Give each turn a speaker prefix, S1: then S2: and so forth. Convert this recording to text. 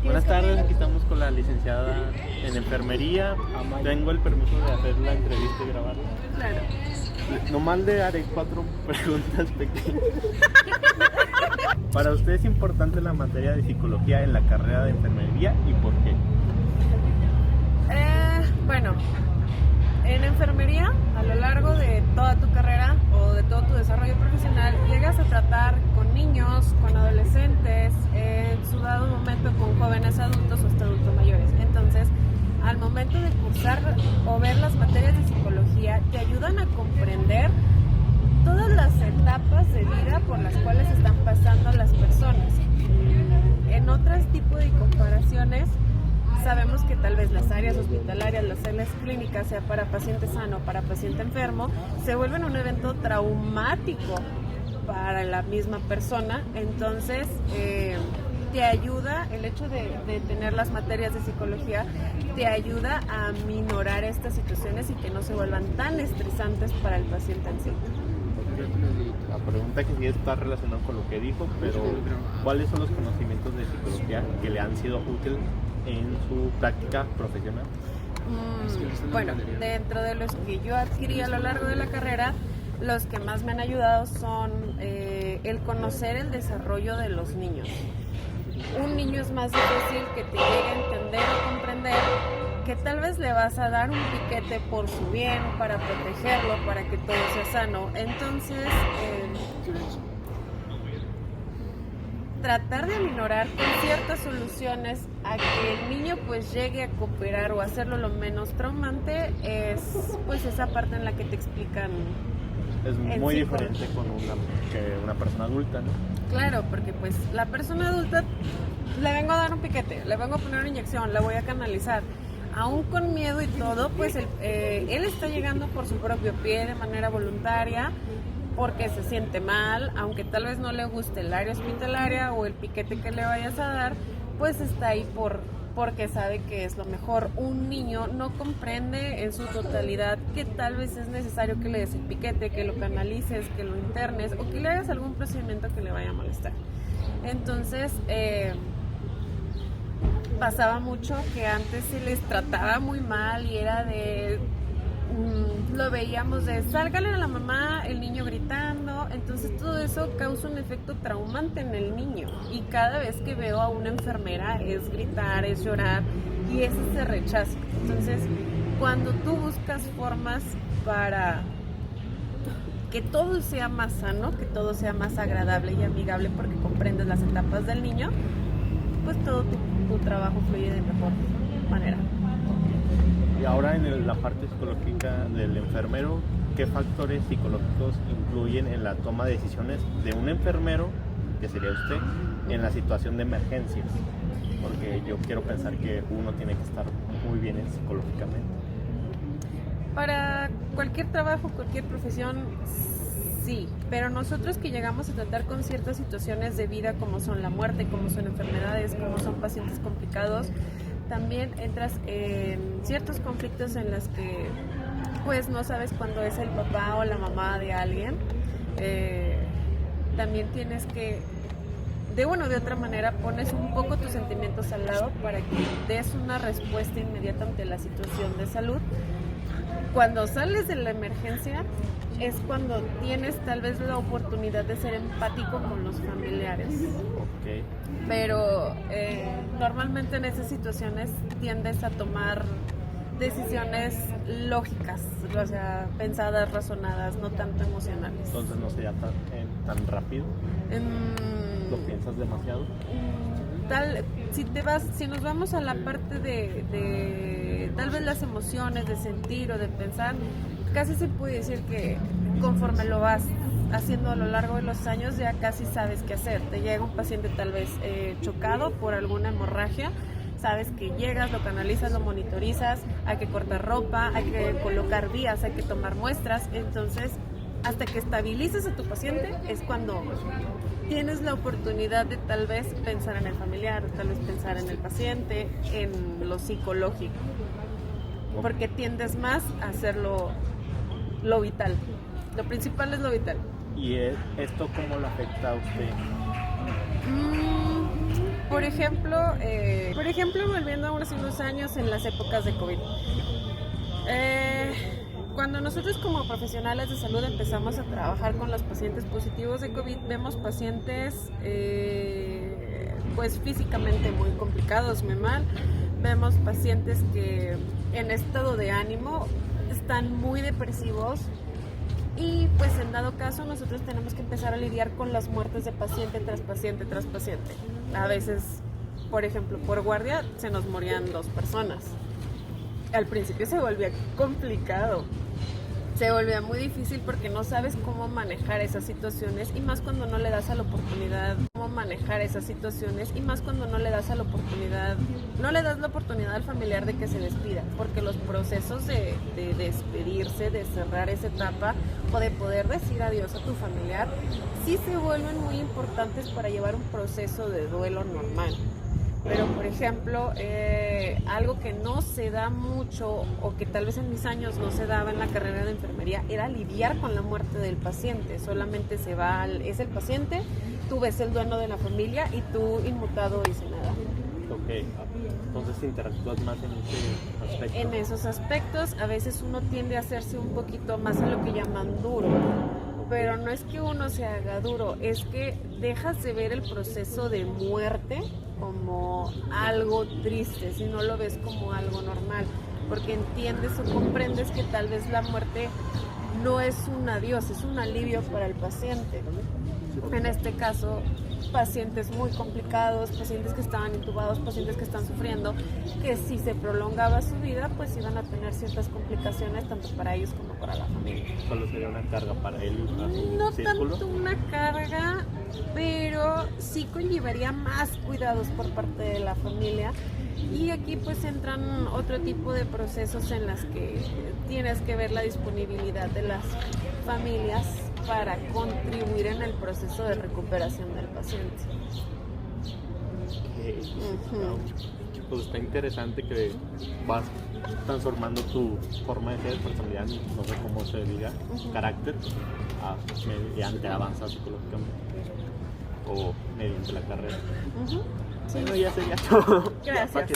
S1: Buenas tardes, aquí estamos con la licenciada en enfermería. Tengo el permiso de hacer la entrevista y grabarla.
S2: Claro.
S1: Nomás le haré 4 preguntas pequeñas. Para usted es importante la materia de psicología en la carrera de enfermería y por qué.
S2: Bueno, en enfermería, a lo largo de toda tu carrera o de todo tu desarrollo profesional, llegas a tratar con niños, con adolescentes, en su dado momento con jóvenes adultos o hasta adultos mayores. Entonces, al momento de cursar o ver las materias de psicología, te ayudan a comprender todas las etapas de vida por las cuales están pasando las personas. En otros tipos de comparaciones, sabemos que tal vez las áreas hospitalarias, las áreas clínicas, sea para paciente sano o para paciente enfermo, se vuelven un evento traumático para la misma persona. Entonces, te ayuda, el hecho de tener las materias de psicología, te ayuda a minorar estas situaciones y que no se vuelvan tan estresantes para el paciente en sí.
S1: La pregunta que sí está relacionada con lo que dijo, pero ¿cuáles son los conocimientos de psicología que le han sido útiles en su práctica profesional?
S2: Bueno, dentro de los que yo adquirí a lo largo de la carrera, los que más me han ayudado son el conocer el desarrollo de los niños. Un niño es más difícil que te llegue a entender o comprender que tal vez le vas a dar un piquete por su bien, para protegerlo, para que todo sea sano. Entonces, tratar de aminorar con ciertas soluciones a que el niño pues llegue a cooperar o hacerlo lo menos traumante es pues esa parte en la que te explican.
S1: Es muy diferente con una persona adulta, ¿no?
S2: Claro, porque pues la persona adulta le vengo a dar un piquete, le vengo a poner una inyección, la voy a canalizar. Aún con miedo y todo, pues él está llegando por su propio pie de manera voluntaria, porque se siente mal, aunque tal vez no le guste el área hospitalaria o el piquete que le vayas a dar, pues está ahí porque sabe que es lo mejor. Un niño no comprende en su totalidad que tal vez es necesario que le des el piquete, que lo canalices, que lo internes o que le hagas algún procedimiento que le vaya a molestar. Entonces, pasaba mucho que antes se les trataba muy mal y era de... lo veíamos de sálgale a la mamá, el niño gritando. Entonces todo eso causa un efecto traumante en el niño, y cada vez que veo a una enfermera es gritar, es llorar, y ese se rechaza. Entonces cuando tú buscas formas para que todo sea más sano, que todo sea más agradable y amigable porque comprendes las etapas del niño, pues todo tu trabajo fluye de mejor manera.
S1: Y ahora en la parte psicológica del enfermero, ¿qué factores psicológicos influyen en la toma de decisiones de un enfermero, que sería usted, en la situación de emergencias? Porque yo quiero pensar que uno tiene que estar muy bien psicológicamente.
S2: Para cualquier trabajo, cualquier profesión, sí, pero nosotros que llegamos a tratar con ciertas situaciones de vida, como son la muerte, como son enfermedades, como son pacientes complicados, también entras en ciertos conflictos en los que pues no sabes cuándo es el papá o la mamá de alguien. También tienes que, de otra manera, pones un poco tus sentimientos al lado para que des una respuesta inmediata ante la situación de salud. Cuando sales de la emergencia es cuando tienes tal vez la oportunidad de ser empático con los familiares.
S1: Okay.
S2: Pero normalmente en esas situaciones tiendes a tomar decisiones lógicas, o sea, pensadas, razonadas, no tanto emocionales.
S1: Entonces no sería tan rápido. ¿Lo piensas demasiado?
S2: Si nos vamos a la parte de tal vez las emociones, de sentir o de pensar, casi se puede decir que conforme lo vas haciendo a lo largo de los años ya casi sabes qué hacer. Te llega un paciente tal vez chocado por alguna hemorragia, sabes que llegas, lo canalizas, lo monitorizas, hay que cortar ropa, hay que colocar vías, hay que tomar muestras. Entonces, hasta que estabilices a tu paciente es cuando tienes la oportunidad de tal vez pensar en el familiar, tal vez pensar en el paciente, en lo psicológico, porque tiendes más a hacer lo vital. Lo principal es lo vital.
S1: ¿Y esto cómo lo afecta a usted?
S2: Por ejemplo, volviendo a hace unos años en las épocas de COVID. Cuando nosotros como profesionales de salud empezamos a trabajar con los pacientes positivos de COVID, vemos pacientes pues físicamente muy complicados, muy mal. Vemos pacientes que en estado de ánimo están muy depresivos. Y pues en dado caso nosotros tenemos que empezar a lidiar con las muertes de paciente tras paciente tras paciente. A veces, por ejemplo, por guardia se nos morían 2 personas. Al principio se volvía complicado, se volvía muy difícil porque no sabes cómo manejar esas situaciones y más cuando no le das a la oportunidad no le das la oportunidad al familiar de que se despida, porque los procesos de despedirse, de cerrar esa etapa o de poder decir adiós a tu familiar sí se vuelven muy importantes para llevar un proceso de duelo normal. Pero, por ejemplo, algo que no se da mucho o que tal vez en mis años no se daba en la carrera de enfermería era lidiar con la muerte del paciente. Solamente es el paciente, tú ves el duelo de la familia y tú inmutado y sin nada.
S1: Ok, entonces interactúas más en ese aspecto.
S2: En esos aspectos a veces uno tiende a hacerse un poquito más a lo que llaman duro. Pero no es que uno se haga duro, es que dejas de ver el proceso de muerte como algo triste, si no lo ves como algo normal, porque entiendes o comprendes que tal vez la muerte no es un adiós, es un alivio para el paciente. En este caso, pacientes muy complicados, pacientes que estaban intubados, pacientes que están sufriendo, que si se prolongaba su vida, pues iban a tener ciertas complicaciones tanto para ellos como para la familia.
S1: Solo sería una carga para él.
S2: No tanto una carga, pero sí conllevaría más cuidados por parte de la familia. Y aquí pues entran otro tipo de procesos en las que tienes que ver la disponibilidad de las familias para contribuir en el proceso de recuperación del paciente.
S1: Pues está interesante que vas transformando tu forma de ser, personalidad, no sé cómo se diga, carácter, mediante avanzar psicológicamente o mediante la carrera.
S2: Sí.
S1: Bueno, ya sería todo.
S2: Gracias.